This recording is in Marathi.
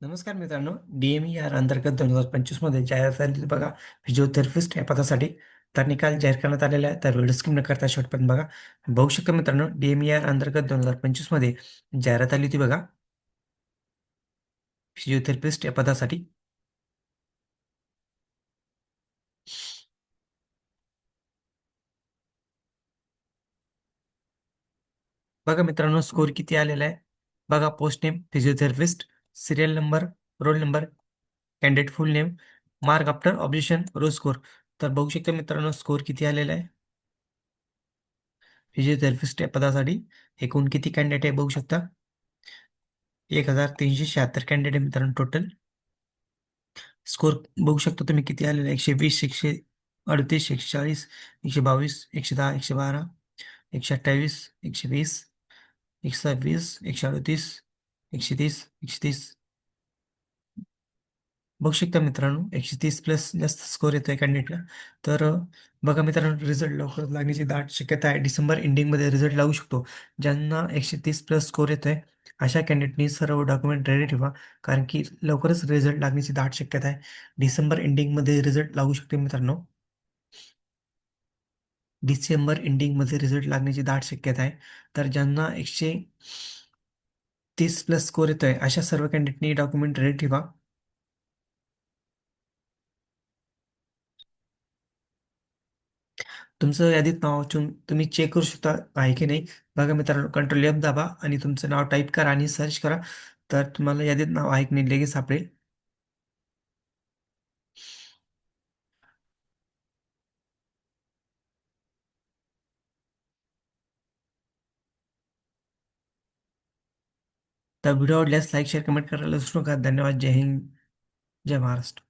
नमस्कार मित्रांनो, DMER अंतर्गत 2025 मध्ये जाहिरात आली बघा. फिजिओथेरपिस्ट या पदासाठी. तर निकाल जाहीर करण्यात आलेला आहे. तर व्हिडिओ स्किप न करता शेवटपर्यंत बघा. बघू शकता मित्रांनो, DMER अंतर्गत 2025 मध्ये जाहिरात आली होती बघा, फिजिओथेरपिस्ट या पदासाठी. बघा मित्रांनो, स्कोर किती आलेला आहे बघा. Post name physiotherapist, serial number, roll number, candidate full name, mark after objection, raw score. तर बघू शकता मित्रांनो, स्कोर किती आलेला आहे फिजिओथेरपिस्ट या पदासाठी. एकूण किती कॅन्डिडेट आहे बघू शकता. 1376 कॅन्डिडेट आहे मित्रांनो टोटल. स्कोर बघू शकता तुम्ही किती आलेला आहे. 120, 138, 140, 122, 110, 112, 128, 120, 126, 138, 130, 130. बघू शकता मित्रांनो, 130 प्लस जास्त स्कोर येतोय कॅन्डिडेटला. तर बघा मित्रांनो, रिझल्ट लवकर लागण्याची दाट शक्यता आहे. डिसेंबर एंडिंगमध्ये रिझल्ट लागू शकतो. ज्यांना 130 प्लस स्कोर येतोय अशा कॅन्डिडेटनी सर्व डॉक्युमेंट रेडी ठेवा, कारण की लवकरच रिझल्ट लागण्याची दाट शक्यता आहे. डिसेंबर एंडिंगमध्ये रिझल्ट लागू शकते मित्रांनो. डिसेंबर एंडिंगमध्ये रिझल्ट लागण्याची दाट शक्यता आहे. तर ज्यांना 130 प्लस स्कोर येतोय अशा सर्व कॅन्डिडेटनी डॉक्युमेंट रेडी ठेवा. तुमचं यादीत नाव वाचून तुम्ही चेक करू शकता आहे की नाही. बघा मित्रांनो, कंट्रोल F दाबा आणि तुमचं नाव टाईप करा आणि सर्च करा. तर तुम्हाला यादीत नाव आहे की नाही लगेच सापडेल. तर व्हिडिओ आवडल्यास लाईक शेअर कमेंट करायला विसरू नका. धन्यवाद. जय हिंद, जय महाराष्ट्र.